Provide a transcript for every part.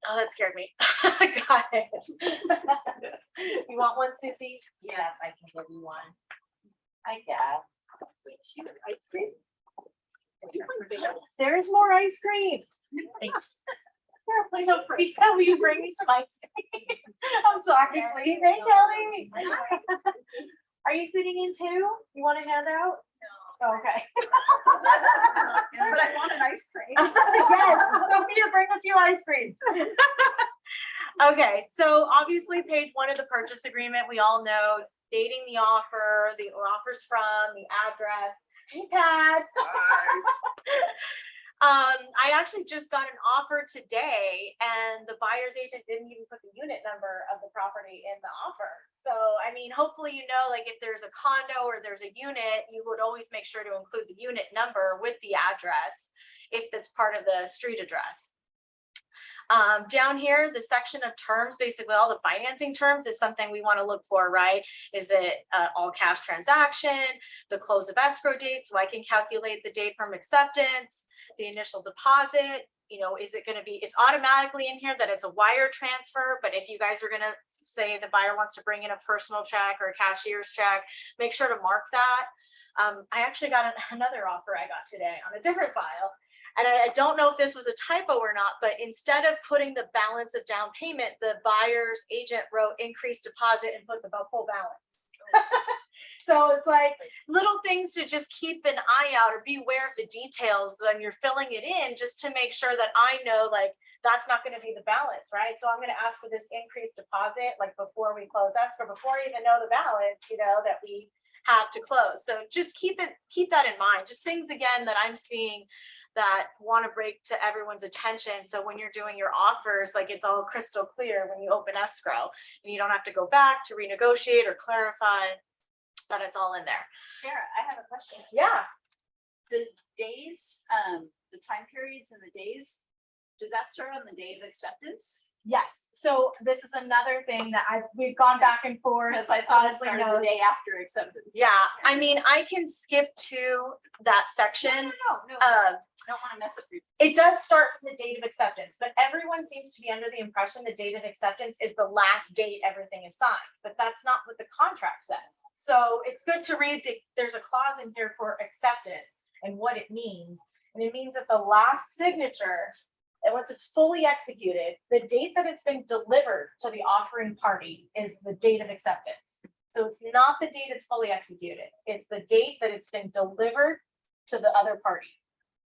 Oh, that scared me. Got it. You want one, Susie? Yes, I can give you one. I guess. Ice cream. There's more ice cream. Thanks. Please don't freak out. Will you bring me some ice cream? I'm sorry, please. Hey, Kelly. Are you sitting in too? You want a handout? No. Okay. But I want an ice cream. Yes, Sophia, bring a few ice creams. Okay, so obviously page 1 of the purchase agreement, we all know dating the offer, the offers from, the address. Hey, Pat. I actually just got an offer today and the buyer's agent didn't even put the unit number of the property in the offer. So, I mean, hopefully, you know, like if there's a condo or there's a unit, you would always make sure to include the unit number with the address if that's part of the street address. Down here, the section of terms, basically all the financing terms is something we want to look for, right? Is it all cash transaction, the close of escrow date, so I can calculate the date from acceptance, the initial deposit, you know, is it going to be, it's automatically in here that it's a wire transfer, but if you guys are going to say the buyer wants to bring in a personal check or a cashier's check, make sure to mark that. I actually got another offer I got today on a different file. And I don't know if this was a typo or not, but instead of putting the balance of down payment, the buyer's agent wrote increased deposit and put the full balance. So it's like little things to just keep an eye out or be aware of the details when you're filling it in, just to make sure that I know like that's not going to be the balance, right? So I'm going to ask for this increased deposit like before we close escrow, before I even know the balance, you know, that we have to close. So just keep that in mind. Just things again that I'm seeing that want to break to everyone's attention. So when you're doing your offers, like it's all crystal clear when you open escrow and you don't have to go back to renegotiate or clarify, that it's all in there. Sarah, I have a question. Yeah. The days, the time periods and the days, does that start on the day of acceptance? Yes. So this is another thing that we've gone back and forth. Because I thought it Honestly, started no. the day after acceptance. Yeah. I mean, I can skip to that section. No, I don't want to mess with you. It does start from the date of acceptance, but everyone seems to be under the impression the date of acceptance is the last date everything is signed, but that's not what the contract says. So it's good to read there's a clause in here for acceptance and what it means. And it means that the last signature, and once it's fully executed, the date that it's been delivered to the offering party is the date of acceptance. So it's not the date it's fully executed. It's the date that it's been delivered to the other party.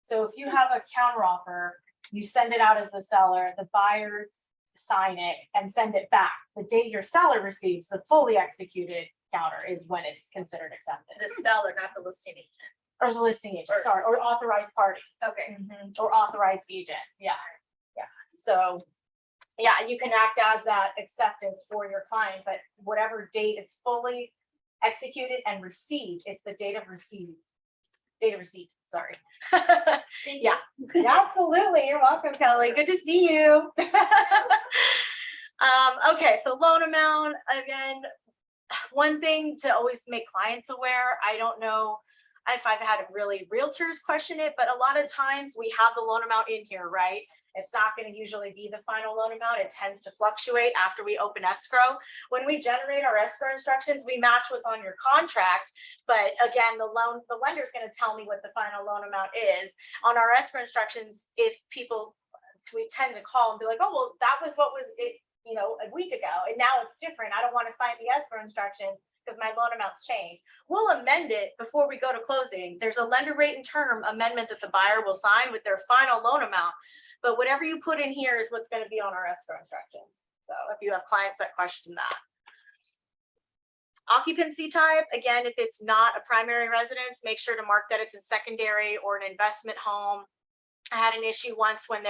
So if you have a counteroffer, you send it out as the seller, the buyers sign it and send it back. The date your seller receives the fully executed counter is when it's considered accepted. The seller, not the listing agent. Or the listing agent, sorry, or authorized party. Okay. Or authorized agent. Yeah. Yeah. So yeah, you can act as that acceptance for your client, but whatever date it's fully executed and received, it's the date of receipt. Date of receipt, sorry. Yeah, absolutely. You're welcome, Kelly. Good to see you. Okay, so loan amount, again, one thing to always make clients aware, I don't know if I've had really realtors question it, but a lot of times we have the loan amount in here, right? It's not going to usually be the final loan amount. It tends to fluctuate after we open escrow. When we generate our escrow instructions, we match what's on your contract. But again, the lender is going to tell me what the final loan amount is. On our escrow instructions, if people, we tend to call and be like, oh, well, that was what was it, you know, a week ago, and now it's different. I don't want to sign the escrow instruction because my loan amounts changed. We'll amend it before we go to closing. There's a lender rate and term amendment that the buyer will sign with their final loan amount. But whatever you put in here is what's going to be on our escrow instructions. So if you have clients that question that. Occupancy type, again, if it's not a primary residence, make sure to mark that it's a secondary or an investment home. I had an issue once when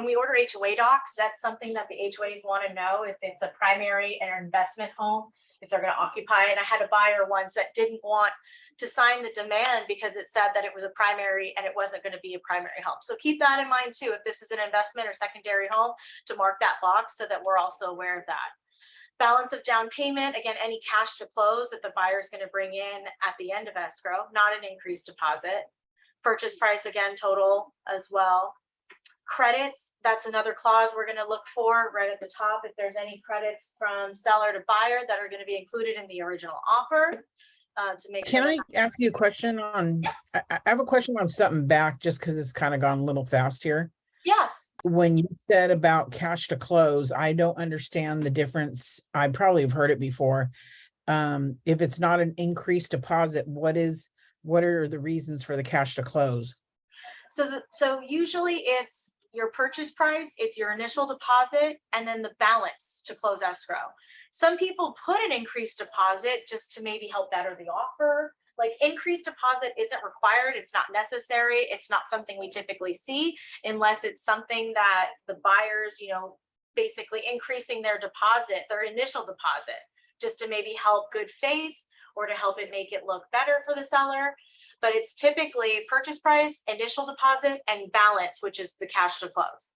we order HOA docs, that's something that the HOAs want to know if it's a primary or investment home, if they're going to occupy it. I had a buyer once that didn't want to sign the demand because it said that it was a primary and it wasn't going to be a primary home. So keep that in mind too, if this is an investment or secondary home, to mark that box so that we're also aware of that. Balance of down payment, again, any cash to close that the buyer is going to bring in at the end of escrow, not an increased deposit. Purchase price, again, total as well. Credits, that's another clause we're gonna look for right at the top, if there's any credits from seller to buyer that are gonna be included in the original offer. To make sure. Can I ask you a question on, Yes. I have a question on something back, just because it's kind of gone a little fast here. Yes, When you said about cash to close, I don't understand the difference. I probably have heard it before. If it's not an increased deposit, what are the reasons for the cash to close? so usually it's your purchase price, it's your initial deposit, and then the balance to close escrow. Some people put an increased deposit just to maybe help better the offer. Like, increased deposit isn't required, it's not necessary, it's not something we typically see unless it's something that the buyers, basically increasing their deposit, their initial deposit, just to maybe help good faith or to help it make it look better for the seller. But it's typically purchase price, initial deposit, and balance, which is the cash to close.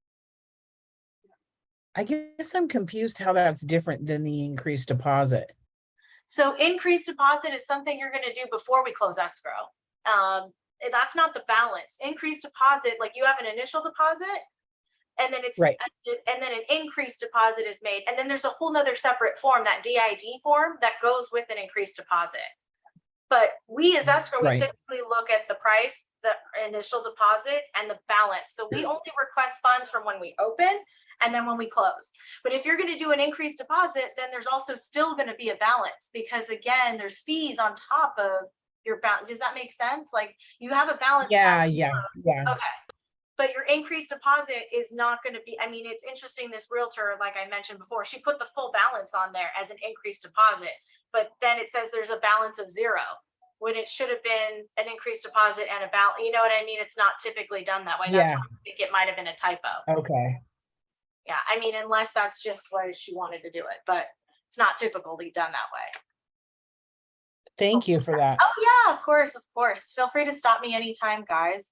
I guess I'm confused how that's different than the increased deposit. So increased deposit is something you're going to do before we close escrow. That's not the balance. Increased deposit, like you have an initial deposit, and then Right. and then an increased deposit is made, and then there's a whole nother separate form, that DID form, that goes with an increased deposit. But we as escrow, we Right. typically look at the price, the initial deposit, and the balance. So we only request funds from when we open and then when we close. But if you're going to do an increased deposit, then there's also still going to be a balance, because again, there's fees on top of your balance. Does that make sense? Like, you have a balance. Yeah. Okay. But your increased deposit is not going to be, it's interesting, this realtor, like I mentioned before, she put the full balance on there as an increased deposit, but then it says there's a balance of 0 when it should have been an increased deposit and a balance. You know what I mean? It's not typically done that way. That's Yeah. why I think it might have been a typo. Okay. Yeah, unless that's just why she wanted to do it, but it's not typically done that way. Thank you for that. Oh yeah, of course, of course. Feel free to stop me anytime, guys.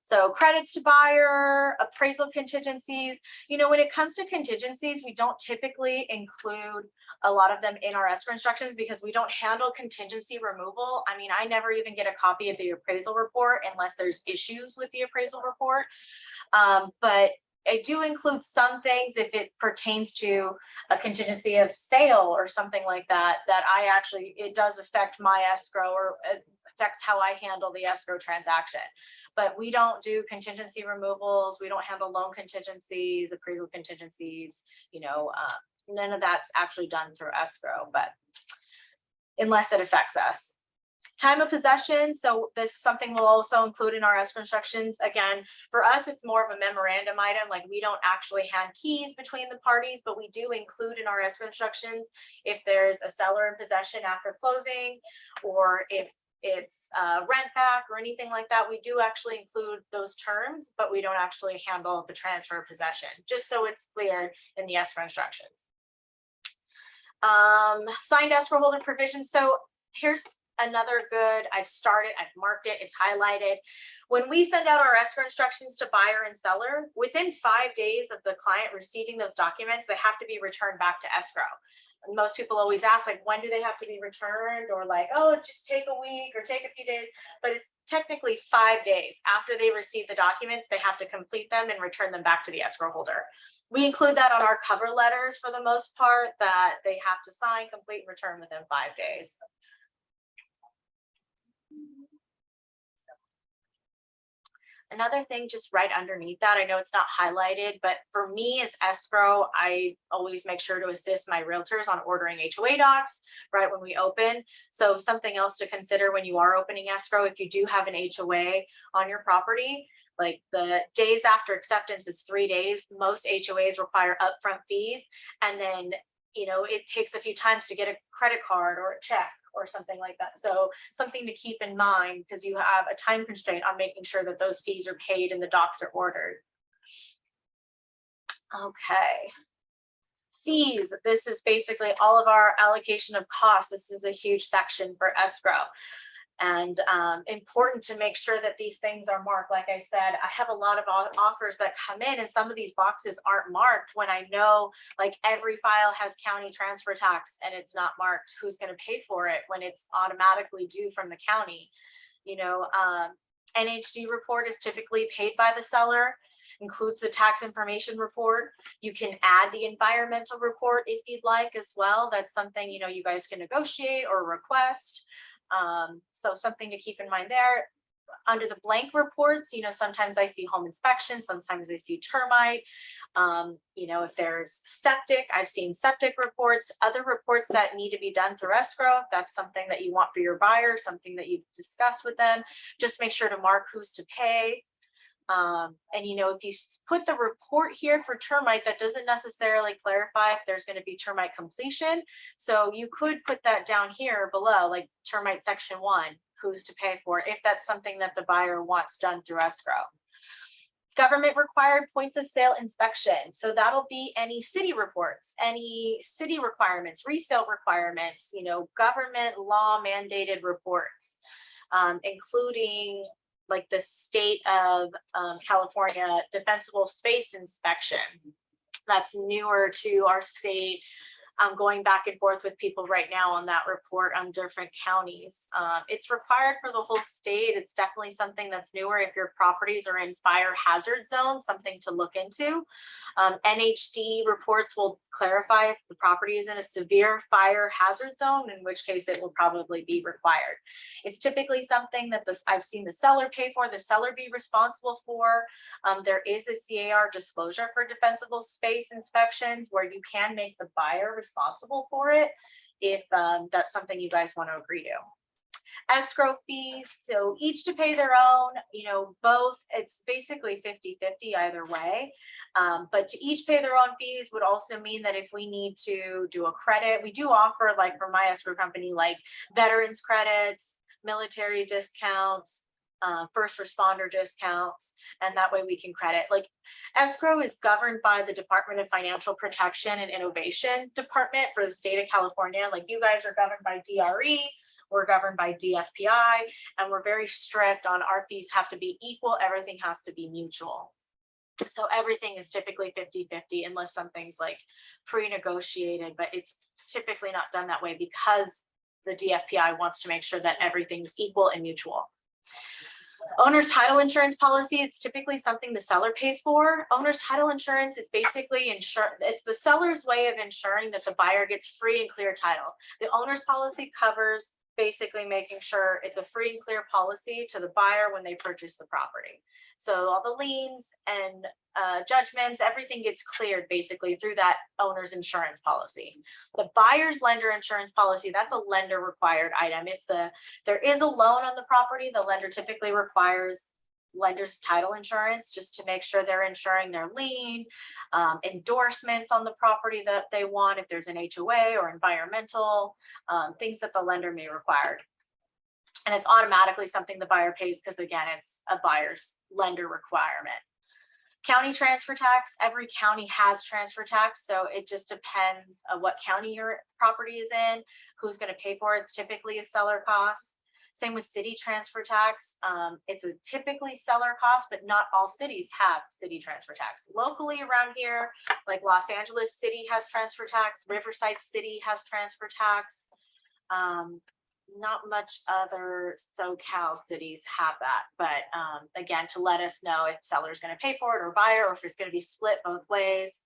So credits to buyer, appraisal contingencies. When it comes to contingencies, we don't typically include a lot of them in our escrow instructions because we don't handle contingency removal. I never even get a copy of the appraisal report unless there's issues with the appraisal report. But I do include some things if it pertains to a contingency of sale or something like that, it does affect my escrow, or it affects how I handle the escrow transaction. But we don't do contingency removals. We don't handle loan contingencies, appraisal contingencies, none of that's actually done through escrow, but unless it affects us. Time of possession. So this is something we'll also include in our escrow instructions. Again, for us, it's more of a memorandum item. Like, we don't actually hand keys between the parties, but we do include in our escrow instructions if there's a seller in possession after closing, or if it's rent back or anything like that. We do actually include those terms, but we don't actually handle the transfer of possession, just so it's clear in the escrow instructions. Signed escrow holder provisions. So here's another good, I've marked it, it's highlighted. When we send out our escrow instructions to buyer and seller, within 5 days of the client receiving those documents, they have to be returned back to escrow. And most people always ask, like, when do they have to be returned? Or like, oh, just take a week or take a few days. But it's technically 5 days after they receive the documents, they have to complete them and return them back to the escrow holder. We include that on our cover letters for the most part, that they have to sign, complete, and return within 5 days. Another thing just right underneath that, I know it's not highlighted, but for me as escrow, I always make sure to assist my realtors on ordering HOA docs right when we open. So something else to consider when you are opening escrow, if you do have an HOA on your property, like the days after acceptance is 3 days. Most HOAs require upfront fees. And then, it takes a few times to get a credit card or a check or something like that. So something to keep in mind, because you have a time constraint on making sure that those fees are paid and the docs are ordered. Okay. Fees. This is basically all of our allocation of costs. This is a huge section for escrow. And important to make sure that these things are marked. Like I said, I have a lot of offers that come in and some of these boxes aren't marked, when I know like every file has county transfer tax and it's not marked who's going to pay for it when it's automatically due from the county. NHD report is typically paid by the seller. includes the tax information report. You can add the environmental report if you'd like as well. That's something, you know, you guys can negotiate or request. So something to keep in mind there. Under the blank reports, you know, sometimes I see home inspection, sometimes I see termite. You know, if there's septic, I've seen septic reports, other reports that need to be done through escrow. If that's something that you want for your buyer, something that you've discussed with them, just make sure to mark who's to pay. And you know, if you put the report here for termite, that doesn't necessarily clarify if there's going to be termite completion. So you could put that down here below, like termite section 1, who's to pay for it, if that's something that the buyer wants done through escrow. Government required points of sale inspection. So that'll be any city reports, any city requirements, resale requirements, you know, government law mandated reports, including like the state of California defensible space inspection. That's newer to our state. I'm going back and forth with people right now on that report on different counties. It's required for the whole state. It's definitely something that's newer if your properties are in fire hazard zone, something to look into. NHD reports will clarify if the property is in a severe fire hazard zone, in which case it will probably be required. It's typically something that I've seen the seller pay for, the seller be responsible for. There is a CAR disclosure for defensible space inspections where you can make the buyer responsible for it if that's something you guys want to agree to. Escrow fees, so each to pay their own, you know, both, it's basically 50-50 either way, but to each pay their own fees would also mean that if we need to do a credit, we do offer, like for my escrow company, like veterans credits, military discounts, first responder discounts, and that way we can credit. Like escrow is governed by the Department of Financial Protection and Innovation Department for the state of California. Like you guys are governed by DRE, we're governed by DFPI, and we're very strict on our fees have to be equal, everything has to be mutual. So everything is typically 50-50 unless something's like pre-negotiated, but it's typically not done that way because the DFPI wants to make sure that everything's equal and mutual. Owner's title insurance policy, it's typically something the seller pays for. Owner's title insurance is basically it's the seller's way of ensuring that the buyer gets free and clear title. The owner's policy covers basically making sure it's a free and clear policy to the buyer when they purchase the property. So all the liens and judgments, everything gets cleared basically through that owner's insurance policy. The buyer's lender insurance policy, that's a lender required item. If there is a loan on the property, the lender typically requires lender's title insurance just to make sure they're insuring their lien, endorsements on the property that they want, if there's an HOA or environmental, things that the lender may require. And it's automatically something the buyer pays because again, it's a buyer's lender requirement. County transfer tax, every county has transfer tax, so it just depends on what county your property is in, who's going to pay for it. It's typically a seller cost. Same with city transfer tax. It's a typically seller cost, but not all cities have city transfer tax. Locally around here, like Los Angeles City has transfer tax, Riverside City has transfer tax. Not much other SoCal cities have that, but again, to let us know if seller's going to pay for it or buyer, or if it's going to be split both ways.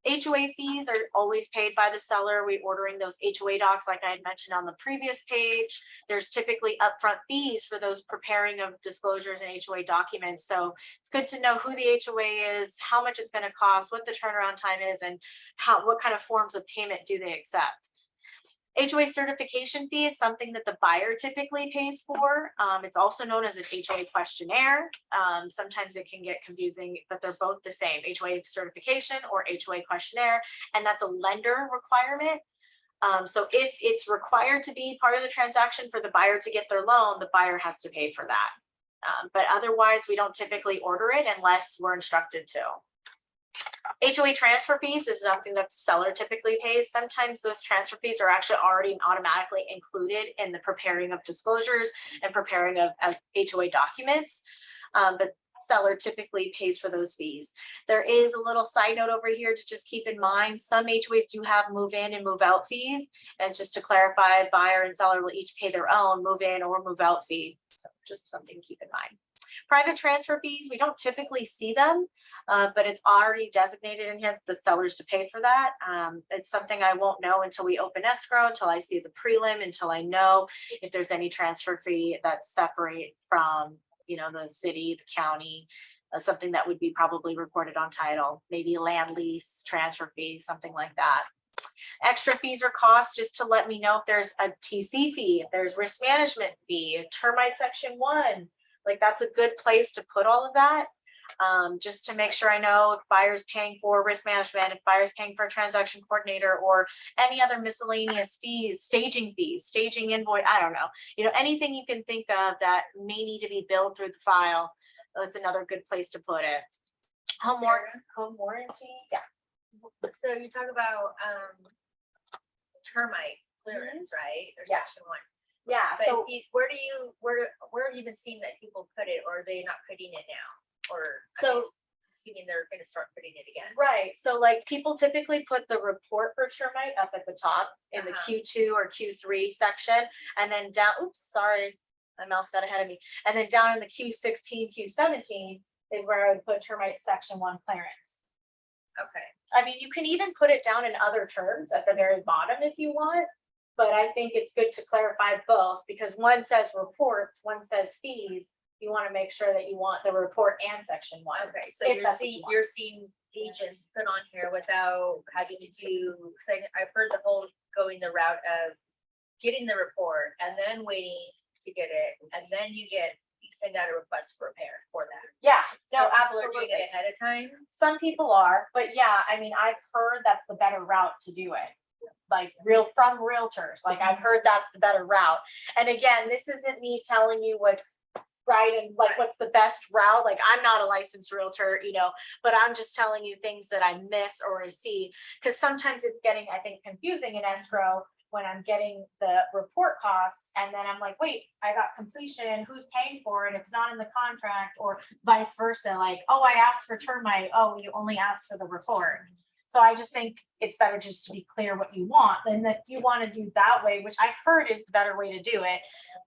HOA fees are always paid by the seller. We're ordering those HOA docs like I had mentioned on the previous page. There's typically upfront fees for those preparing of disclosures and HOA documents. So it's good to know who the HOA is, how much it's going to cost, what the turnaround time is, and what kind of forms of payment do they accept. HOA certification fee is something that the buyer typically pays for. It's also known as an HOA questionnaire. Sometimes it can get confusing, but they're both the same, HOA certification or HOA questionnaire, and that's a lender requirement. So if it's required to be part of the transaction for the buyer to get their loan, the buyer has to pay for that. But otherwise, we don't typically order it unless we're instructed to. HOA transfer fees is something that the seller typically pays. Sometimes those transfer fees are actually already automatically included in the preparing of disclosures and preparing of HOA documents, but seller typically pays for those fees. There is a little side note over here to just keep in mind. Some HOAs do have move in and move out fees, and just to clarify, buyer and seller will each pay their own move in or move out fee. So just something to keep in mind. Private transfer fees, we don't typically see them, but it's already designated in here, the sellers to pay for that. It's something I won't know until we open escrow, until I see the prelim, until I know if there's any transfer fee that's separate from, you know, the city, the county, something that would be probably recorded on title, maybe land lease, transfer fee, something like that. Extra fees or costs, just to let me know if there's a TC fee, if there's risk management fee, termite section 1, like that's a good place to put all of that. Just to make sure I know if buyer's paying for risk management, if buyer's paying for a transaction coordinator or any other miscellaneous fees, staging invoice, I don't know, you know, anything you can think of that may need to be billed through the file. That's another good place to put it. Home warranty, yeah. So you talk about termite clearance, right? Or Yeah. section 1. Yeah, But so where have you been seeing that people put it, or are they not putting it now? Or So- assuming they're gonna start putting it again. right, so like people typically put the report for termite up at the top in the Uh-huh. Q2 or Q3 section, and then down, oops, sorry, my mouse got ahead of me. And then down in the Q16, Q17 is where I would put termite section 1 clearance. Okay. I mean, you can even put it down in other terms at the very bottom if you want, but I think it's good to clarify both because one says reports, one says fees. You want to make sure that you want the report and section 1. Okay, so If that's what you want. you're seeing agents put on here without having to do, say, I've heard the whole going the route of getting the report and then waiting to get it, and then you send out a request for repair for that. Yeah, So no, people are doing absolutely. it ahead of time. Some people are, but yeah, I mean, I've heard that's the better route to do it. Like from realtors, like I've heard that's the better route. And again, this isn't me telling you what's right and like what's the best route. Like I'm not a licensed realtor, you know, but I'm just telling you things that I miss or I see. Because sometimes it's getting, I think, confusing in escrow when I'm getting the report costs and then I'm like, wait, I got completion, who's paying for it? It's not in the contract, or vice versa. Like, oh, I asked for termite. Oh, you only asked for the report. So I just think it's better just to be clear what you want, and that you want to do that way, which I've heard is the better way to do it.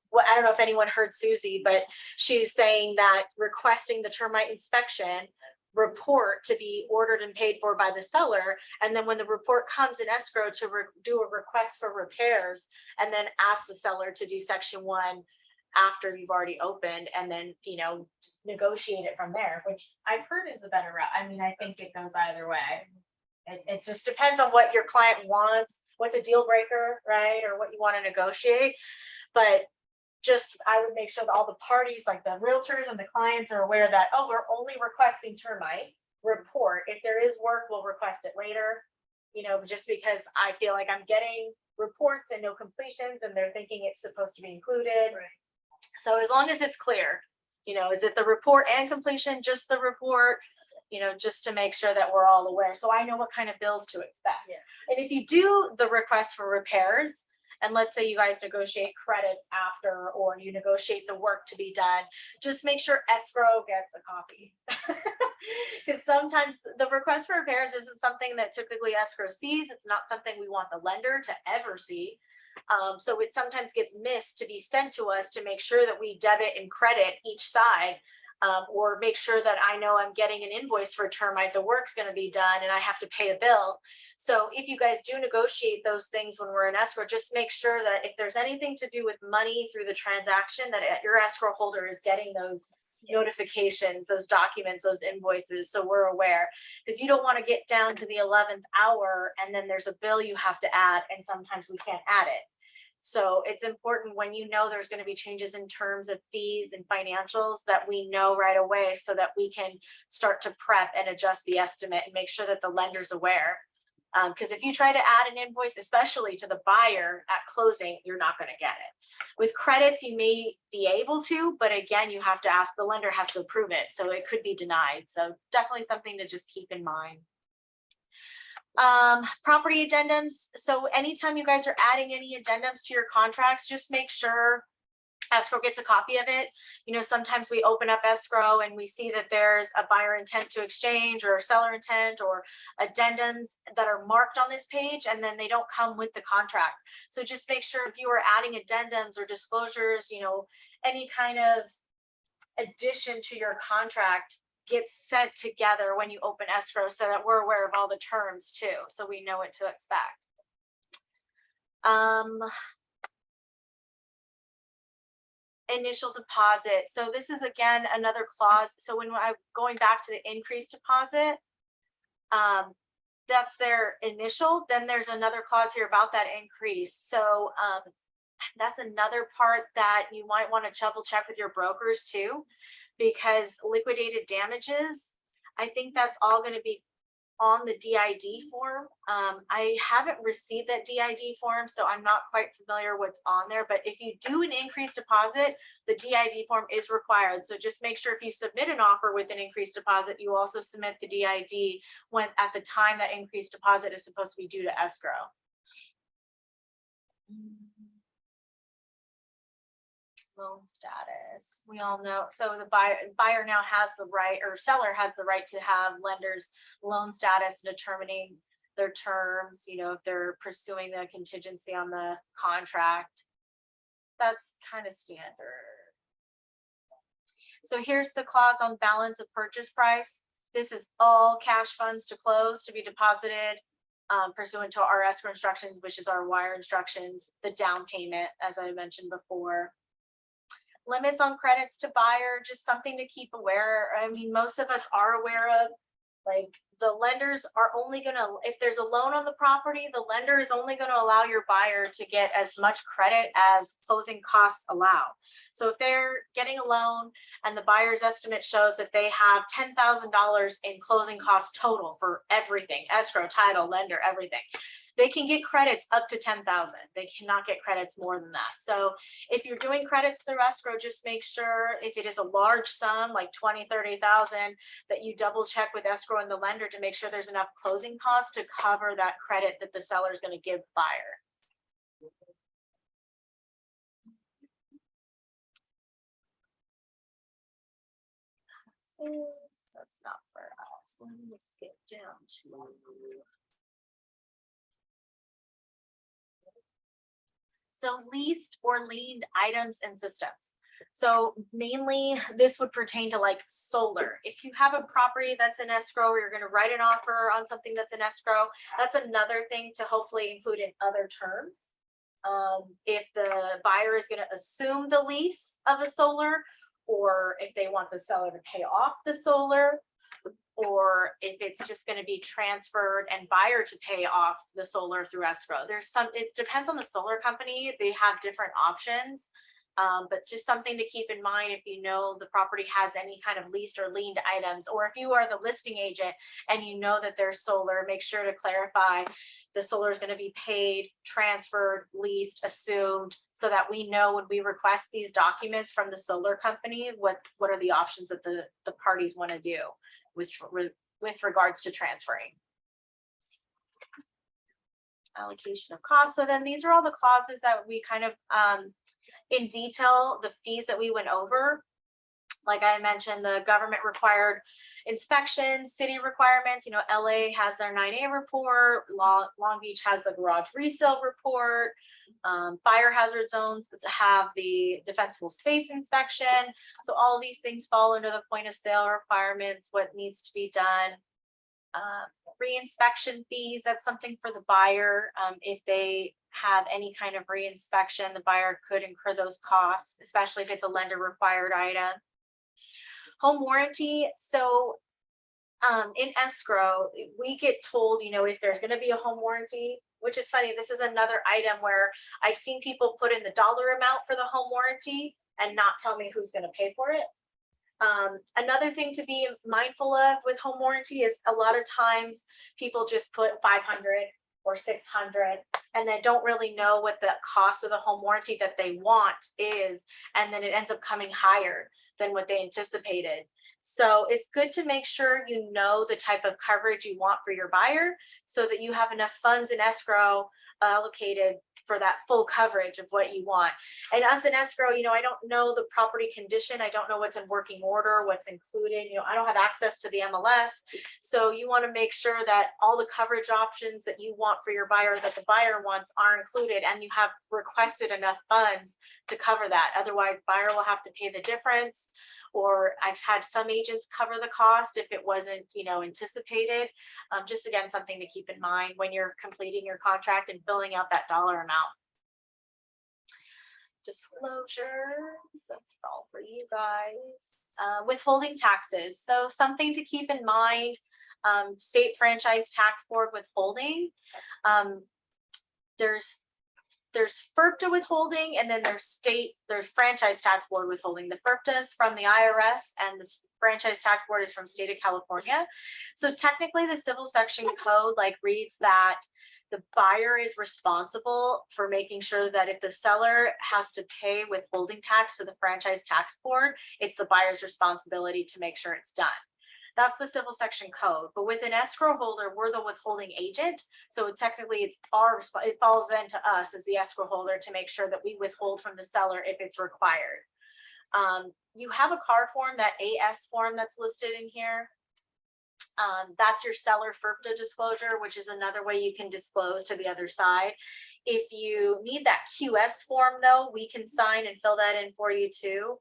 Well, I don't know if anyone heard Susie, but she's saying that requesting the termite inspection report to be ordered and paid for by the seller, and then when the report comes in escrow to do a request for repairs, and then ask the seller to do section 1 after you've already opened, and then, you know, negotiate it from there, which I've heard is the better route. I mean, I think it goes either way. It just depends on what your client wants, what's a deal breaker, right? Or what you want to negotiate. But just, I would make sure that all the parties, like the realtors and the clients, are aware that, oh, we're only requesting termite report. If there is work, we'll request it later. You know, just because I feel like I'm getting reports and no completions and they're thinking it's supposed to be included. Right. So as long as it's clear, you know, is it the report and completion, just the report? You know, just to make sure that we're all aware. So I know what kind of bills to expect. Yeah. And if you do the request for repairs, and let's say you guys negotiate credits after, or you negotiate the work to be done, just make sure escrow gets a copy. Because sometimes the request for repairs isn't something that typically escrow sees. It's not something we want the lender to ever see. So it sometimes gets missed to be sent to us to make sure that we debit and credit each side. Or make sure that I know I'm getting an invoice for termite, the work's going to be done and I have to pay a bill. So if you guys do negotiate those things when we're in escrow, just make sure that if there's anything to do with money through the transaction, that your escrow holder is getting those notifications, those documents, those invoices, so we're aware. Because you don't want to get down to the 11th hour and then there's a bill you have to add, and sometimes we can't add it. So it's important when you know there's going to be changes in terms of fees and financials that we know right away, so that we can start to prep and adjust the estimate and make sure that the lender's aware. Because if you try to add an invoice, especially to the buyer at closing, you're not going to get it. With credits, you may be able to, but again, you have to ask, the lender has to approve it. So it could be denied. So definitely something to just keep in mind. Property addendums. So anytime you guys are adding any addendums to your contracts, just make sure escrow gets a copy of it. You know, sometimes we open up escrow and we see that there's a buyer intent to exchange or seller intent or addendums that are marked on this page, and then they don't come with the contract. So just make sure if you are adding addendums or disclosures, you know, any kind of addition to your contract gets sent together when you open escrow, so that we're aware of all the terms too, so we know what to expect. Initial deposit. So this is again another clause. So when I'm going back to the increased deposit, that's their initial. Then there's another clause here about that increase. So that's another part that you might want to double check with your brokers too, because liquidated damages, I think that's all going to be on the DID form. I haven't received that DID form, so I'm not quite familiar what's on there, but if you do an increased deposit, the DID form is required. So just make sure if you submit an offer with an increased deposit, you also submit the DID when at the time that increased deposit is supposed to be due to escrow. Loan status, we all know. So the buyer now has the right, or seller has the right to have lenders loan status, determining their terms, you know, if they're pursuing the contingency on the contract. That's kind of standard. So here's the clause on balance of purchase price. This is all cash funds to close to be deposited pursuant to our escrow instructions, which is our wire instructions, the down payment, as I mentioned before. Limits on credits to buyer, just something to keep aware. I mean, most of us are aware of, like, the lenders are only gonna, if there's a loan on the property, the lender is only gonna allow your buyer to get as much credit as closing costs allow. So if they're getting a loan and the buyer's estimate shows that they have $10,000 in closing costs total for everything, escrow, title, lender, everything, they can get credits up to 10,000. They cannot get credits more than that. So if you're doing credits through escrow, just make sure if it is a large sum, like 20, 30,000, that you double check with escrow and the lender to make sure there's enough closing costs to cover that credit that the seller is going to give buyer. That's not for us. Let me skip down to. So leased or liened items and systems. So mainly this would pertain to like solar. If you have a property that's in escrow, or you're going to write an offer on something that's in escrow, that's another thing to hopefully include in other terms. If the buyer is going to assume the lease of a solar, or if they want the seller to pay off the solar, or if it's just going to be transferred and buyer to pay off the solar through escrow. There's some, it depends on the solar company. They have different options, but it's just something to keep in mind if you know the property has any kind of leased or liened items, or if you are the listing agent and you know that there's solar, make sure to clarify the solar is going to be paid, transferred, leased, assumed, so that we know when we request these documents from the solar company, what are the options that the parties want to do with regards to transferring. Allocation of costs. So then these are all the clauses that we kind of in detail, the fees that we went over. Like I mentioned, the government required inspections, city requirements, you know, LA has their 9A report, Long Beach has the garage resale report, fire hazard zones have the defensible space inspection. So all of these things fall under the point of sale requirements, what needs to be done. Reinspection fees, that's something for the buyer. If they have any kind of reinspection, the buyer could incur those costs, especially if it's a lender required item. Home warranty. So in escrow, we get told, you know, if there's going to be a home warranty, which is funny. This is another item where I've seen people put in the dollar amount for the home warranty and not tell me who's going to pay for it. Another thing to be mindful of with home warranty is a lot of times people just put 500 or 600 and they don't really know what the cost of the home warranty that they want is, and then it ends up coming higher than what they anticipated. So it's good to make sure you know the type of coverage you want for your buyer so that you have enough funds in escrow allocated for that full coverage of what you want. And us in escrow, you know, I don't know the property condition. I don't know what's in working order, what's included. You know, I don't have access to the MLS. So you want to make sure that all the coverage options that you want for your buyer, that the buyer wants, are included, and you have requested enough funds to cover that. Otherwise, buyer will have to pay the difference, or I've had some agents cover the cost if it wasn't, you know, anticipated. Just again, something to keep in mind when you're completing your contract and filling out that dollar amount. Disclosures, that's all for you guys. Withholding taxes, so something to keep in mind. State Franchise Tax Board withholding. There's FERPTA withholding, and then there's Franchise Tax Board withholding. The FERPTA is from the IRS, and the Franchise Tax Board is from state of California. So technically, the civil section code like reads that the buyer is responsible for making sure that if the seller has to pay withholding tax to the Franchise Tax Board, it's the buyer's responsibility to make sure it's done. That's the civil section code. But with an escrow holder, we're the withholding agent. So technically it falls into us as the escrow holder to make sure that we withhold from the seller if it's required. You have a CAR form, that AS form that's listed in here. That's your seller FERPTA disclosure, which is another way you can disclose to the other side. If you need that QS form though, we can sign and fill that in for you too.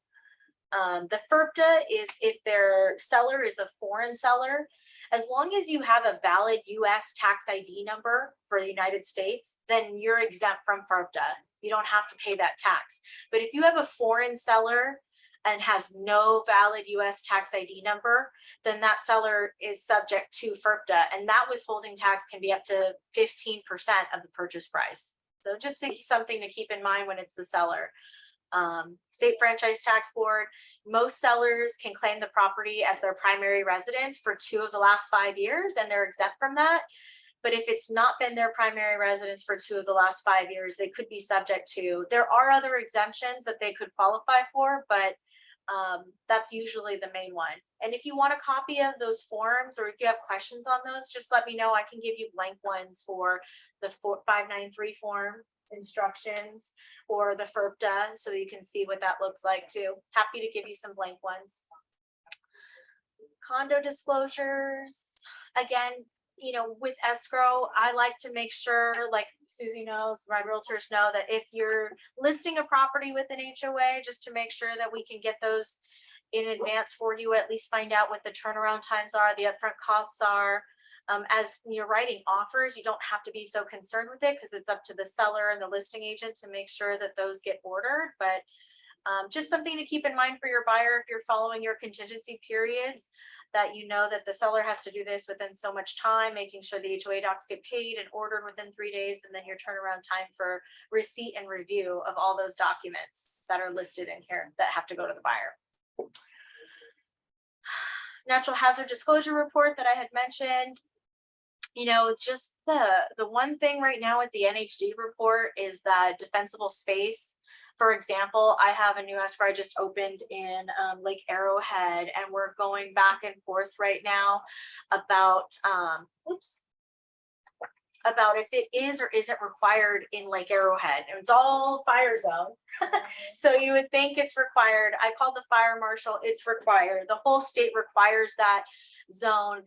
The FERPTA is if their seller is a foreign seller, as long as you have a valid US tax ID number for the United States, then you're exempt from FERPTA. You don't have to pay that tax. But if you have a foreign seller and has no valid US tax ID number, then that seller is subject to FERPTA, and that withholding tax can be up to 15% of the purchase price. So just something to keep in mind when it's the seller. State Franchise Tax Board, most sellers can claim the property as their primary residence for 2 of the last 5 years, and they're exempt from that. But if it's not been their primary residence for 2 of the last 5 years, they could be subject to. There are other exemptions that they could qualify for, but that's usually the main one. And if you want a copy of those forms, or if you have questions on those, just let me know. I can give you blank ones for the 593 form instructions or the FERPTA, so you can see what that looks like too. Happy to give you some blank ones. Condo disclosures, again, you know, with escrow, I like to make sure, like Susie knows, my realtors know, that if you're listing a property with an HOA, just to make sure that we can get those in advance for you, at least find out what the turnaround times are, the upfront costs are. As you're writing offers, you don't have to be so concerned with it because it's up to the seller and the listing agent to make sure that those get ordered. But just something to keep in mind for your buyer if you're following your contingency periods, that you know that the seller has to do this within so much time, making sure the HOA docs get paid and ordered within 3 days, and then your turnaround time for receipt and review of all those documents that are listed in here that have to go to the buyer. Natural hazard disclosure report that I had mentioned. You know, it's just the one thing right now with the NHD report is that defensible space. For example, I have a new escrow I just opened in Lake Arrowhead, and we're going back and forth right now about about if it is or isn't required in Lake Arrowhead. And it's all fire zone. So you would think it's required. I called the fire marshal, it's required. The whole state requires that zone.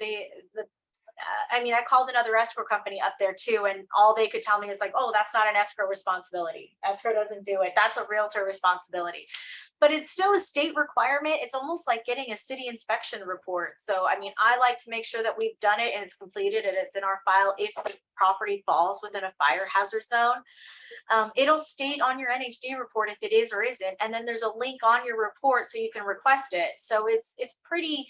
I mean, I called another escrow company up there too, and all they could tell me is like, oh, that's not an escrow responsibility. Escrow doesn't do it. That's a realtor responsibility. But it's still a state requirement. It's almost like getting a city inspection report. So, I mean, I like to make sure that we've done it and it's completed and it's in our file if the property falls within a fire hazard zone. It'll state on your NHD report if it is or isn't, and then there's a link on your report so you can request it. So it's pretty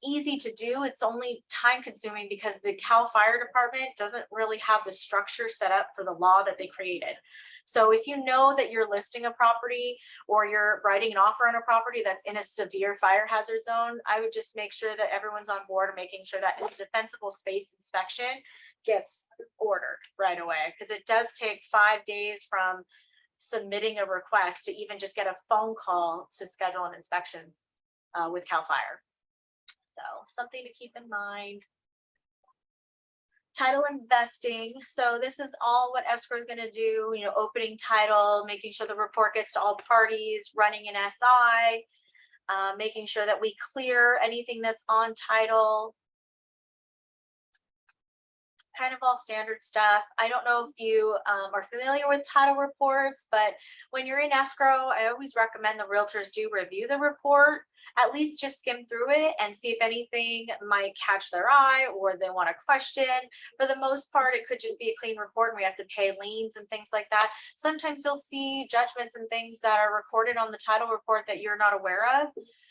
easy to do. It's only time consuming because the Cal Fire Department doesn't really have the structure set up for the law that they created. So if you know that you're listing a property or you're writing an offer on a property that's in a severe fire hazard zone, I would just make sure that everyone's on board, making sure that a defensible space inspection gets ordered right away, because it does take 5 days from submitting a request to even just get a phone call to schedule an inspection with Cal Fire. So something to keep in mind. Title investing. So this is all what escrow is going to do, you know, opening title, making sure the report gets to all parties, running an SI, making sure that we clear anything that's on title. kind of all standard stuff. I don't know if you are familiar with title reports, but when you're in escrow, I always recommend the realtors do review the report, at least just skim through it and see if anything might catch their eye or they want to question. For the most part, it could just be a clean report and we have to pay liens and things like that. Sometimes you'll see judgments and things that are recorded on the title report that you're not aware of.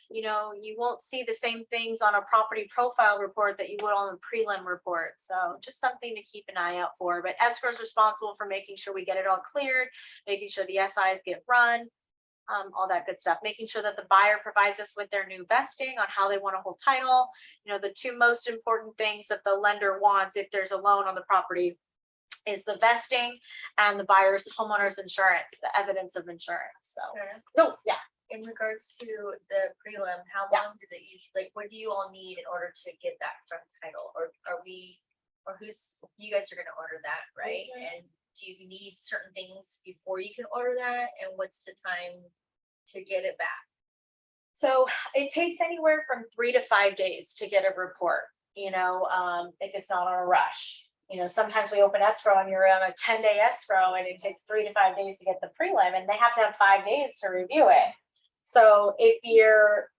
You know, you won't see the same things on a property profile report that you would on a prelim report. So just something to keep an eye out for. But escrow is responsible for making sure we get it all cleared, making sure the SIs get run, all that good stuff, making sure that the buyer provides us with their new vesting on how they want to hold title. You know, the two most important things that the lender wants if there's a loan on the property is the vesting and the buyer's homeowner's insurance, the evidence of insurance. So, Sure. yeah. In regards to the prelim, how Yeah. long does it usually, like, what do you all need in order to get that from title? Or are we, or who's, you guys are gonna order that, right? And do you need certain things before you can order that? And what's the time to get it back? So it takes anywhere from 3 to 5 days to get a report, you know, if it's not on a rush. You know, sometimes we open escrow and you're on a 10-day escrow and it takes 3 to 5 days to get the prelim and they have to have 5 days to review it. So if you're,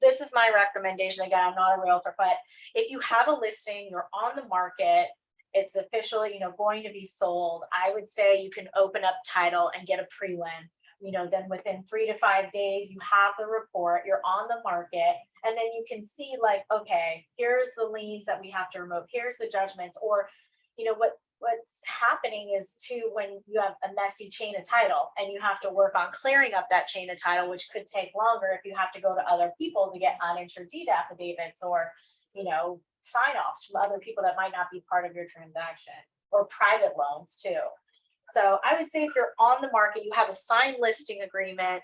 this is my recommendation, again, I'm not a realtor, but if you have a listing, you're on the market, it's officially, you know, going to be sold, I would say you can open up title and get a prelim. You know, then within 3 to 5 days, you have the report, you're on the market, and then you can see like, okay, here's the liens that we have to remove, here's the judgments, or, you know, what's happening is too, when you have a messy chain of title and you have to work on clearing up that chain of title, which could take longer if you have to go to other people to get uninsured deed affidavits or, you know, sign offs from other people that might not be part of your transaction, or private loans too. So I would say if you're on the market, you have a signed listing agreement,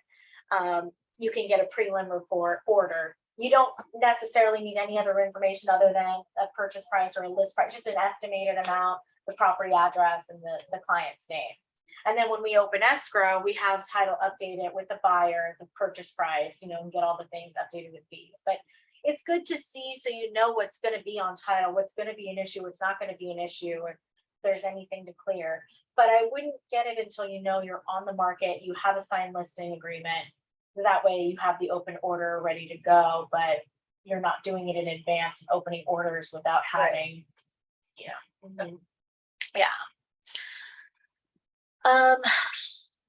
you can get a prelim report order. You don't necessarily need any other information other than a purchase price or a list price, just an estimated amount, the property address and the client's name. And then when we open escrow, we have title updated with the buyer, the purchase price, you know, and get all the things updated with fees. But it's good to see so you know what's going to be on title, what's going to be an issue, what's not going to be an issue, or if there's anything to clear. But I wouldn't get it until you know you're on the market, you have a signed listing agreement. That way you have the open order ready to go, but you're not doing it in advance, opening orders without having, you know. Yeah.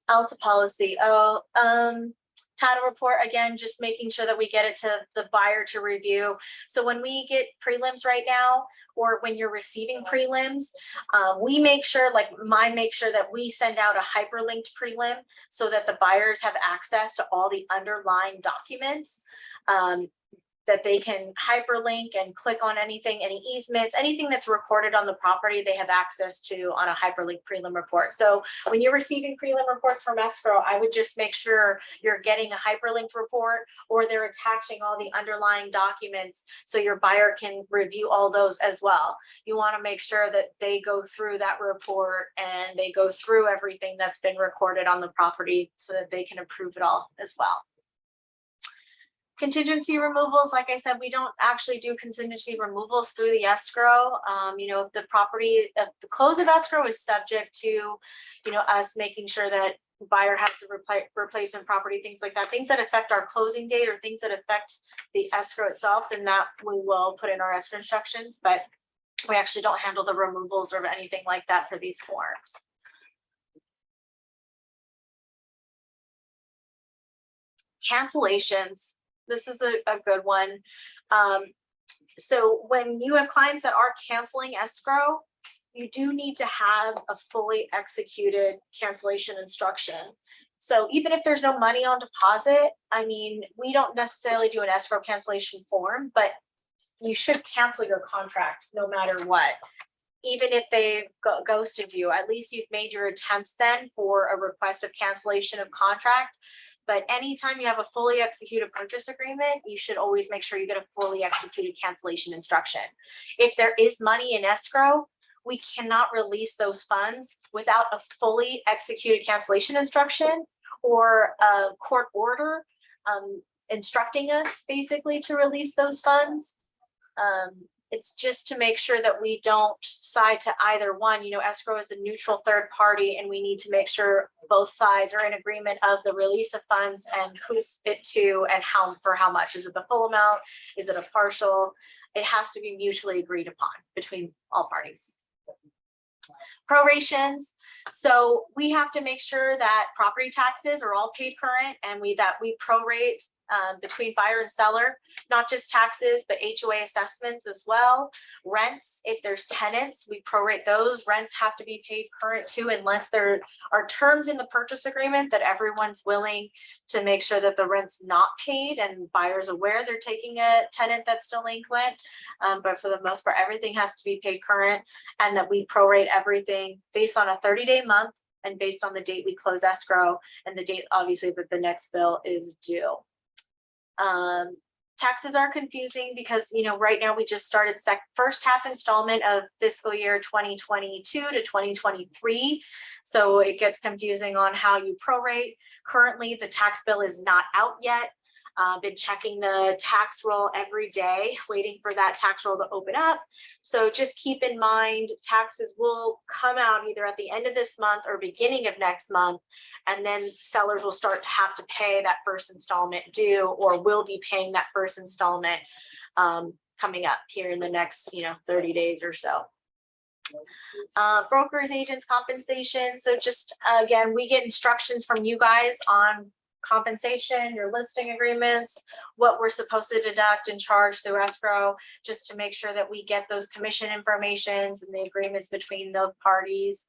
Alta policy. Title report, again, just making sure that we get it to the buyer to review. So when we get prelims right now, or when you're receiving prelims, we make sure, like make sure that we send out a hyperlinked prelim so that the buyers have access to all the underlying documents. That they can hyperlink and click on anything, any easements, anything that's recorded on the property, they have access to on a hyperlink prelim report. So when you're receiving prelim reports from escrow, I would just make sure you're getting a hyperlinked report, or they're attaching all the underlying documents so your buyer can review all those as well. You want to make sure that they go through that report and they go through everything that's been recorded on the property so that they can approve it all as well. Contingency removals, like I said, we don't actually do contingency removals through the escrow. You know, if the property, the close of escrow is subject to, you know, us making sure that buyer has to replacement property, things like that, things that affect our closing date or things that affect the escrow itself, then that we will put in our escrow instructions, but we actually don't handle the removals or anything like that for these forms. Cancellations. This is a good one. So when you have clients that are canceling escrow, you do need to have a fully executed cancellation instruction. So even if there's no money on deposit, I mean, we don't necessarily do an escrow cancellation form, but you should cancel your contract no matter what. Even if they ghosted you, at least you've made your attempts then for a request of cancellation of contract. But anytime you have a fully executed purchase agreement, you should always make sure you get a fully executed cancellation instruction. If there is money in escrow, we cannot release those funds without a fully executed cancellation instruction or a court order instructing us basically to release those funds. It's just to make sure that we don't side to either one. You know, escrow is a neutral third party, and we need to make sure both sides are in agreement of the release of funds and who's it to and for how much. Is it the full amount? Is it a partial? It has to be mutually agreed upon between all parties. Prorations. So we have to make sure that property taxes are all paid current, and we prorate between buyer and seller, not just taxes, but HOA assessments as well. Rents, if there's tenants, we prorate those. Rents have to be paid current too, unless there are terms in the purchase agreement that everyone's willing to make sure that the rent's not paid and buyer's aware they're taking a tenant that's delinquent. But for the most part, everything has to be paid current, and that we prorate everything based on a 30-day month and based on the date we close escrow and the date obviously that the next bill is due. Taxes are confusing because, you know, right now we just started first half installment of fiscal year 2022 to 2023. So it gets confusing on how you prorate. Currently, the tax bill is not out yet. Been checking the tax roll every day, waiting for that tax roll to open up. So just keep in mind, taxes will come out either at the end of this month or beginning of next month. And then sellers will start to have to pay that first installment due, or will be paying that first installment coming up here in the next, 30 days or so. Brokers, agents, compensation. So just again, we get instructions from you guys on compensation, your listing agreements, what we're supposed to deduct and charge through escrow, just to make sure that we get those commission informations and the agreements between the parties,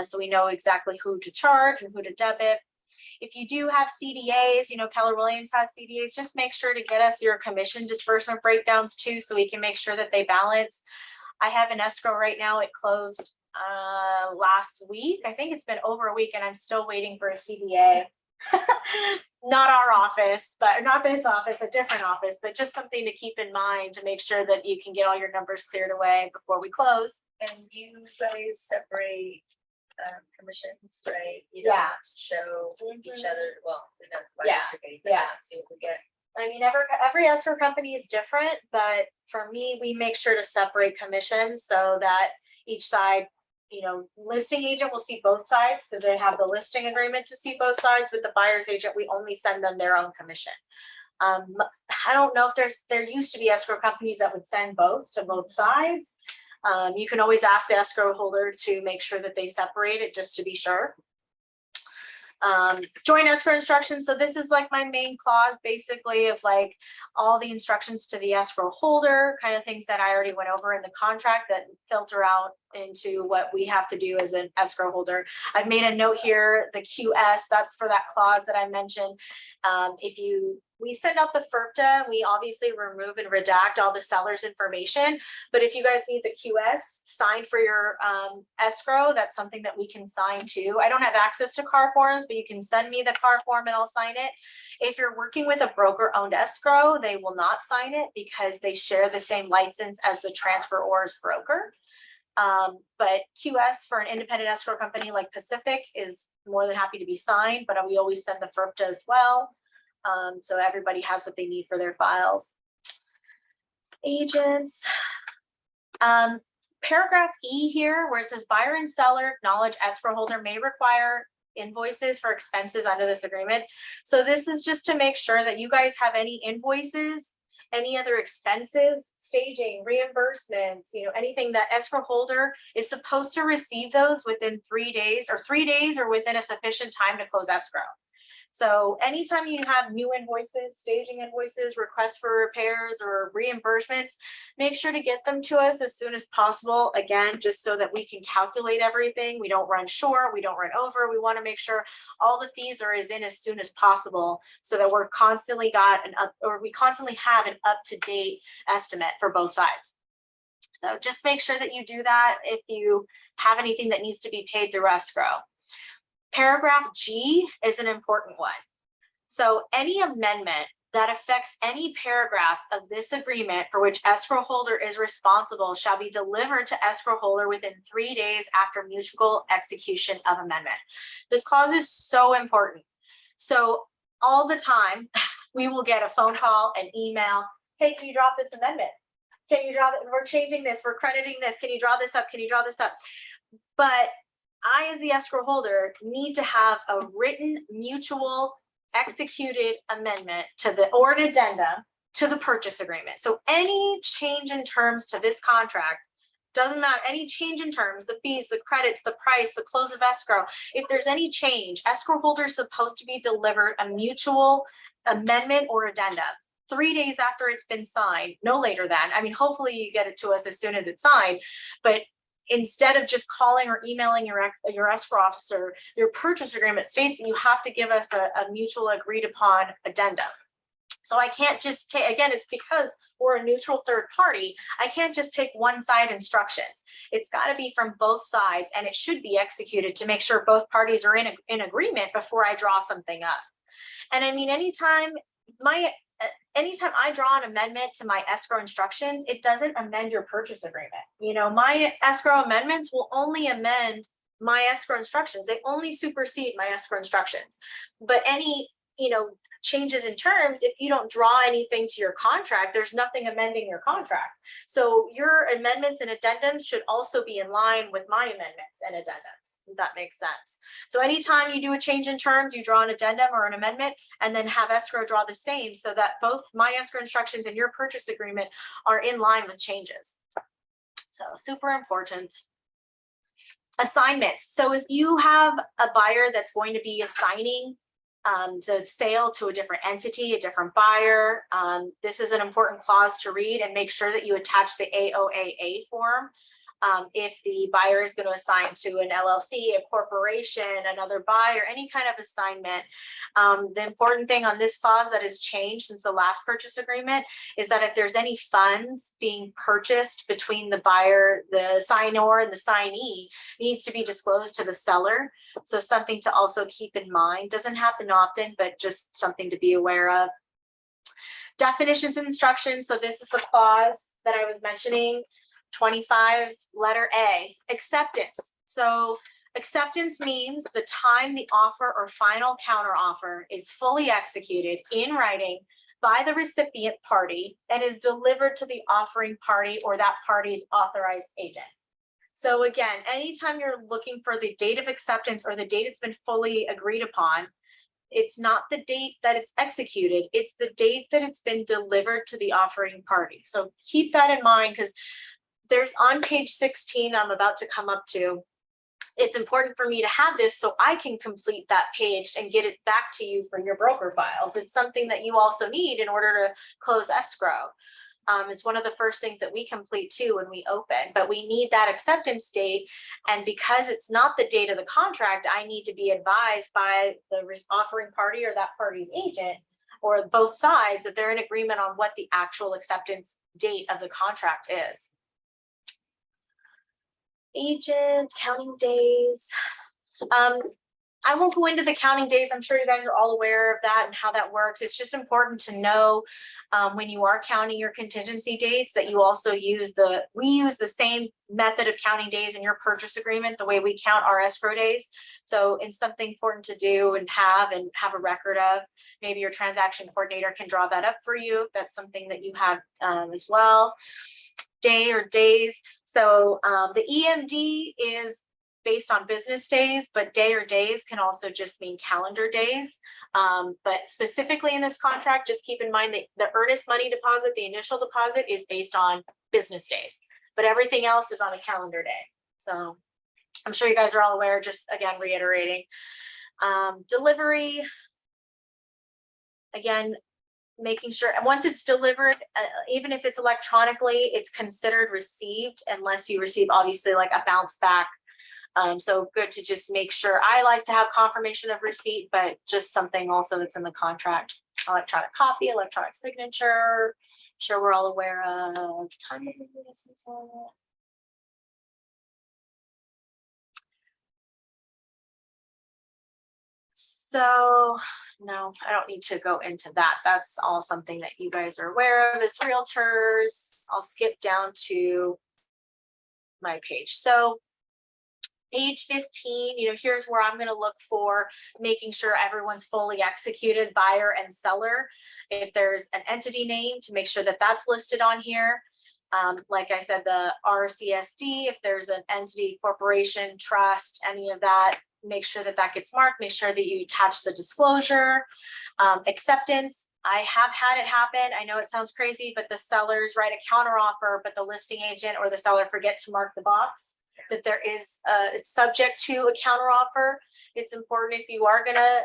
so we know exactly who to charge and who to debit. If you do have CDAs, Keller Williams has CDAs, just make sure to get us your commission disbursement breakdowns too, so we can make sure that they balance. I have an escrow right now. It closed last week. I think it's been over a week, and I'm still waiting for a CDA. Not our office, but not this office, a different office, but just something to keep in mind to make sure that you can get all your numbers cleared away before we close. And you guys separate commissions, right? You Yeah. don't have to show each other, well, we're not Yeah. bifurcating, Yeah. see what we get. I mean, every escrow company is different, but for me, we make sure to separate commissions so that each side, listing agent will see both sides because they have the listing agreement to see both sides. With the buyer's agent, we only send them their own commission. I don't know if there used to be escrow companies that would send both to both sides. You can always ask the escrow holder to make sure that they separate it just to be sure. Joint escrow instructions. So this is like my main clause basically of like all the instructions to the escrow holder, kind of things that I already went over in the contract that filter out into what we have to do as an escrow holder. I've made a note here, the QS, that's for that clause that I mentioned. We send out the FERPTA, we obviously remove and redact all the seller's information, but if you guys need the QS signed for your escrow, that's something that we can sign too. I don't have access to CAR forms, but you can send me the CAR form and I'll sign it. If you're working with a broker-owned escrow, they will not sign it because they share the same license as the transferor's broker. But QS for an independent escrow company like Pacific is more than happy to be signed, but we always send the FERPTA as well. So everybody has what they need for their files. Agents. Paragraph E here, where it says buyer and seller acknowledge escrow holder may require invoices for expenses under this agreement. So this is just to make sure that you guys have any invoices, any other expenses, staging, reimbursements, anything that escrow holder is supposed to receive those within 3 days or within a sufficient time to close escrow. So anytime you have new invoices, staging invoices, requests for repairs or reimbursements, make sure to get them to us as soon as possible. Again, just so that we can calculate everything. We don't run short, we don't run over. We want to make sure all the fees are as soon as possible so that we constantly have an up-to-date estimate for both sides. So just make sure that you do that if you have anything that needs to be paid through escrow. Paragraph G is an important one. So any amendment that affects any paragraph of this agreement for which escrow holder is responsible shall be delivered to escrow holder within 3 days after mutual execution of amendment. This clause is so important. So all the time we will get a phone call, an email, hey, can you drop this amendment? can you draw that? We're changing this, we're crediting this. Can you draw this up? Can you draw this up? But I, as the escrow holder, need to have a written mutual executed amendment to the, or an addendum to the purchase agreement. So any change in terms to this contract, doesn't matter, any change in terms, the fees, the credits, the price, the close of escrow, if there's any change, escrow holder is supposed to be delivered a mutual amendment or addendum 3 days after it's been signed, no later than. I mean, hopefully you get it to us as soon as it's signed, but instead of just calling or emailing your escrow officer, your purchase agreement states that you have to give us a mutual agreed upon addendum. So I can't just take, again, it's because we're a neutral third party. I can't just take one side instructions. It's got to be from both sides, and it should be executed to make sure both parties are in agreement before I draw something up. And I mean, anytime I draw an amendment to my escrow instructions, it doesn't amend your purchase agreement. You know, my escrow amendments will only amend my escrow instructions. They only supersede my escrow instructions. But any, you know, changes in terms, if you don't draw anything to your contract, there's nothing amending your contract. So your amendments and addendums should also be in line with my amendments and addendums, if that makes sense. So anytime you do a change in terms, you draw an addendum or an amendment and then have escrow draw the same, so that both my escrow instructions and your purchase agreement are in line with changes. So super important. Assignments. So if you have a buyer that's going to be assigning the sale to a different entity, a different buyer, this is an important clause to read, and make sure that you attach the AOAA form. If the buyer is going to assign to an LLC, a corporation, another buyer, any kind of assignment. The important thing on this clause that has changed since the last purchase agreement is that if there's any funds being purchased between the buyer, the signor, and the signee, it needs to be disclosed to the seller. So something to also keep in mind. Doesn't happen often, but just something to be aware of. Definitions and instructions. So this is the clause that I was mentioning. 25, letter A, acceptance. So acceptance means the time the offer or final counter offer is fully executed in writing by the recipient party and is delivered to the offering party or that party's authorized agent. So again, anytime you're looking for the date of acceptance or the date it's been fully agreed upon, it's not the date that it's executed, it's the date that it's been delivered to the offering party. So keep that in mind, because there's on page 16 I'm about to come up to, it's important for me to have this so I can complete that page and get it back to you for your broker files. It's something that you also need in order to close escrow. It's one of the first things that we complete too when we open, but we need that acceptance date. And because it's not the date of the contract, I need to be advised by the offering party or that party's agent or both sides that they're in agreement on what the actual acceptance date of the contract is. Agent, counting days. I won't go into the counting days. I'm sure you guys are all aware of that and how that works. It's just important to know when you are counting your contingency dates that you also use we use the same method of counting days in your purchase agreement, the way we count our escrow days. So it's something important to do and have a record of. Maybe your transaction coordinator can draw that up for you if that's something that you have as well. Day or days. So the EMD is based on business days, but day or days can also just mean calendar days. But specifically in this contract, just keep in mind that the earnest money deposit, the initial deposit, is based on business days, but everything else is on a calendar day. So I'm sure you guys are all aware, just again, reiterating. Delivery, again, making sure, and once it's delivered, even if it's electronically, it's considered received unless you receive obviously like a bounce back. So good to just make sure. I like to have confirmation of receipt, but just something also that's in the contract. Electronic copy, electronic signature. I'm sure we're all aware of time of release and so on. So no, I don't need to go into that. That's all something that you guys are aware of as realtors. I'll skip down to my page. So page 15, here's where I'm going to look for making sure everyone's fully executed, buyer and seller. If there's an entity name, to make sure that that's listed on here. Like I said, the RCSD, if there's an entity, corporation, trust, any of that, make sure that that gets marked, make sure that you attach the disclosure. Acceptance, I have had it happen. I know it sounds crazy, but the sellers write a counteroffer, but the listing agent or the seller forget to mark the box that there is, it's subject to a counteroffer. It's important if you are gonna,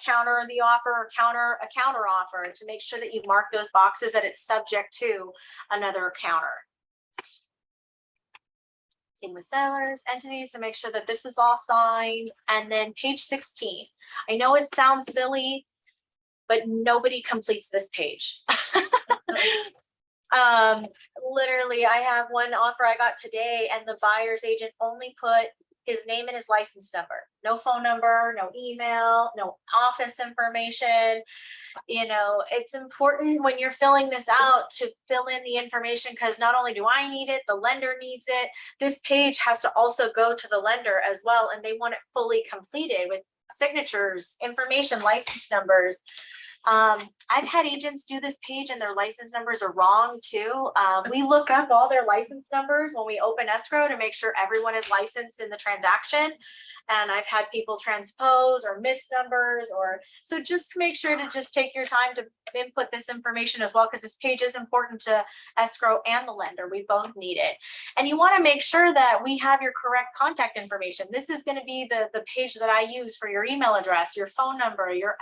counter the offer or counter a counteroffer to make sure that you mark those boxes that it's subject to another counter. Same with sellers, entities, to make sure that this is all signed. And then page 16. I know it sounds silly, but nobody completes this page. Literally, I have one offer I got today and the buyer's agent only put his name and his license number, no phone number, no email, no office information. It's important when you're filling this out to fill in the information, because not only do I need it, the lender needs it. This page has to also go to the lender as well, and they want it fully completed with signatures, information, license numbers. I've had agents do this page and their license numbers are wrong too. We look up all their license numbers when we open escrow to make sure everyone is licensed in the transaction. And I've had people transpose or miss numbers, so just make sure to just take your time to input this information as well, because this page is important to escrow and the lender. We both need it. And you want to make sure that we have your correct contact information. This is going to be the page that I use for your email address, your phone number, your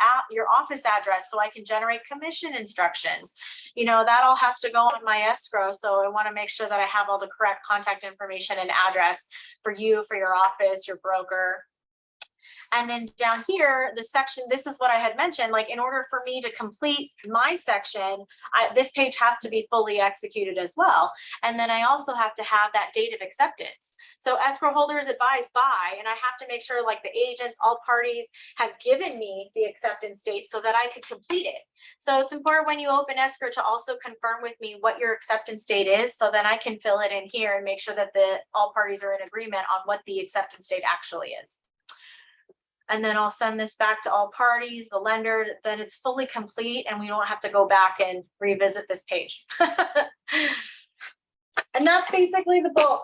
office address, so I can generate commission instructions. That all has to go on my escrow. So I want to make sure that I have all the correct contact information and address for you, for your office, your broker. And then down here, the section, this is what I had mentioned, like in order for me to complete my section, this page has to be fully executed as well. And then I also have to have that date of acceptance. So escrow holders advise buy, and I have to make sure like the agents, all parties have given me the acceptance date so that I could complete it. So it's important when you open escrow to also confirm with me what your acceptance date is, so then I can fill it in here and make sure that all parties are in agreement on what the acceptance date actually is. And then I'll send this back to all parties, the lender, then it's fully complete and we don't have to go back and revisit this page. And that's basically the book.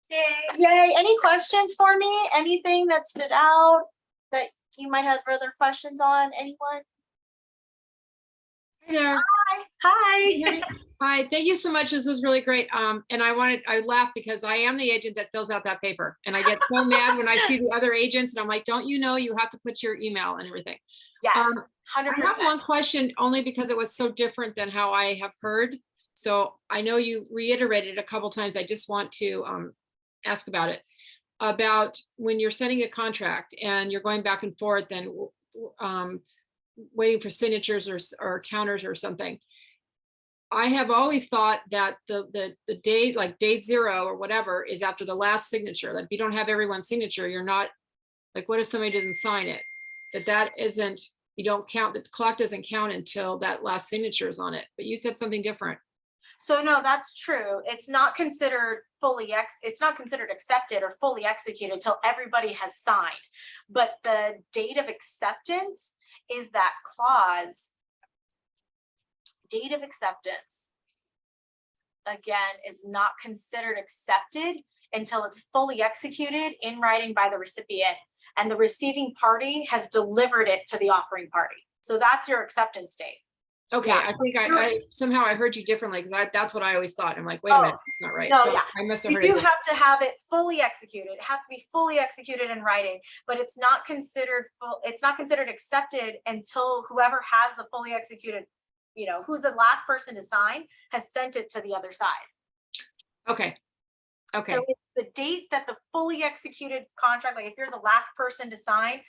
Yay. Yay. Any questions for me? Anything that stood out that you might have further questions on? Anyone? Hi there. Hi. Hi, thank you so much. This was really great. And I laugh because I am the agent that fills out that paper. And I get so mad when I see the other agents and I'm like, don't you know you have to put your email and everything? Yes, 100%. I have one question only because it was so different than how I have heard. So I know you reiterated a couple times. I just want to ask about it. About when you're sending a contract and you're going back and forth and waiting for signatures or counters or something. I have always thought that the day, like day 0 or whatever, is after the last signature. Like if you don't have everyone's signature, you're not, like what if somebody didn't sign it? That isn't, you don't count, the clock doesn't count until that last signature is on it. But you said something different. So no, that's true. It's not considered it's not considered accepted or fully executed until everybody has signed. But the date of acceptance is that clause. Date of acceptance, again, is not considered accepted until it's fully executed in writing by the recipient and the receiving party has delivered it to the offering party. So that's your acceptance date. Okay, Yeah. I think I somehow I heard you differently because that's what I always thought. I'm like, wait a minute, it's not right. No, So yeah. I must have You heard do it. have to have it fully executed. It has to be fully executed in writing, but it's not considered accepted until whoever has the fully executed, who's the last person to sign, has sent it to the other side. Okay. Okay. So it's the date that the fully executed contract, like if you're the last person to sign,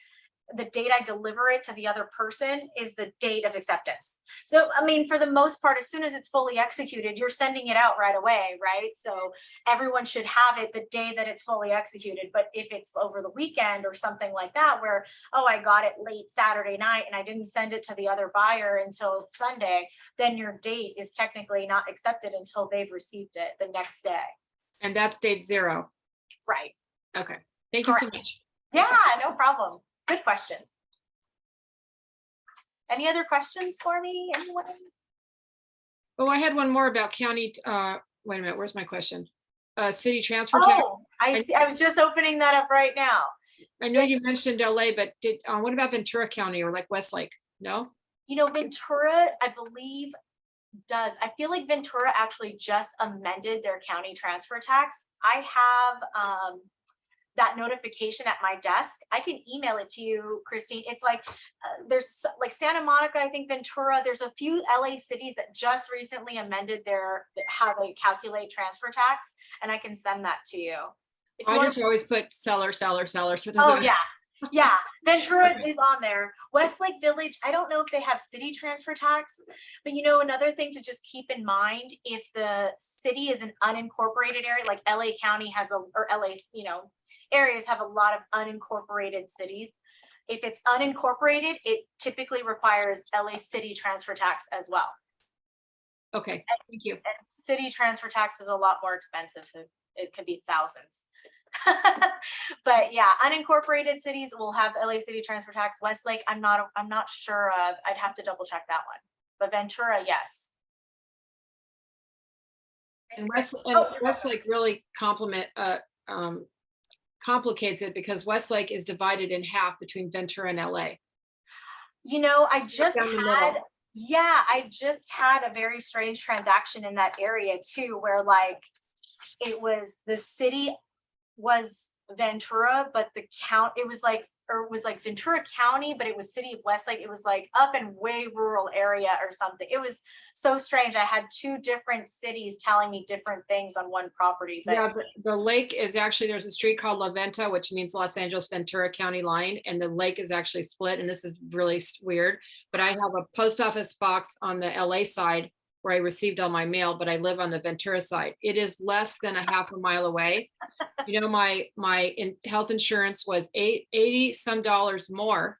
the date I deliver it to the other person is the date of acceptance. So, I mean, for the most part, as soon as it's fully executed, you're sending it out right away, right? So everyone should have it the day that it's fully executed. But if it's over the weekend or something like that, where, oh, I got it late Saturday night and I didn't send it to the other buyer until Sunday, then your date is technically not accepted until they've received it the next day. And that's date 0. Right. Okay. Thank you so much. Yeah, no problem. Good question. Any other questions for me? Anyone? Oh, I had one more about county wait a minute, where's my question? City transfer tax. Oh, I see. I was just opening that up right now. I know you mentioned LA, but what about Ventura County or like Westlake? No? You know, Ventura, I believe, does. I feel like Ventura actually just amended their county transfer tax. I have that notification at my desk. I can email it to you, Christine. It's like there's like Santa Monica, I think Ventura. There's a few LA cities that just recently amended how they calculate transfer tax, and I can send that to you. If you I want just always put seller. So it Oh, doesn't. yeah. Ventura Okay. is on there. Westlake Village, I don't know if they have city transfer tax, but you know, another thing to just keep in mind, if the city is an unincorporated area, like LA County has or LA, you know, areas have a lot of unincorporated cities. If it's unincorporated, it typically requires LA city transfer tax as well. Okay, thank you. And city transfer tax is a lot more expensive. It could be thousands. But yeah, unincorporated cities will have LA city transfer tax. Westlake, I'm not sure of. I'd have to double check that one. But Ventura, yes. And you're Westlake really complicates it because Westlake is divided in half between Ventura and LA. You know, I just down the had, middle. yeah, I just had a very strange transaction in that area too, where like it was the city was Ventura, but the it was like Ventura County, but it was city of Westlake. It was like up in way rural area or something. It was so strange. I had two different cities telling me different things on one property. But Yeah, the lake is actually, there's a street called La Venta, which means Los Angeles Ventura County line, and the lake is actually split, and this is really weird, but I have a post office box on the LA side where I received all my mail, but I live on the Ventura side. It is less than a half a mile away. You know, my health insurance was $80 some more.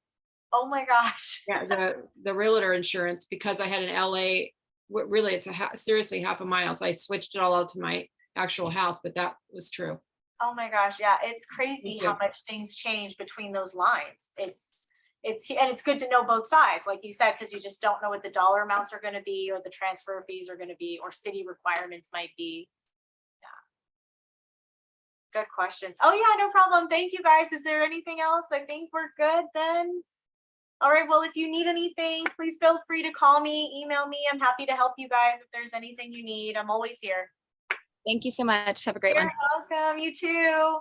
oh my gosh. Yeah, the realtor insurance, because I had an LA, really, it's seriously half a mile. So I switched it all out to my actual house, but that was true. Oh my gosh, yeah, it's crazy Thank how you. much things change between those lines. It's good to know both sides, like you said, because you just don't know what the dollar amounts are going to be, or the transfer fees are going to be, or city requirements might be. Yeah. Good questions. Oh yeah, no problem. Thank you guys. Is there anything else? I think we're good then. All right, well, if you need anything, please feel free to call me, email me. I'm happy to help you guys if there's anything you need. I'm always here. Thank you so much. Have a great You're one. welcome. You too.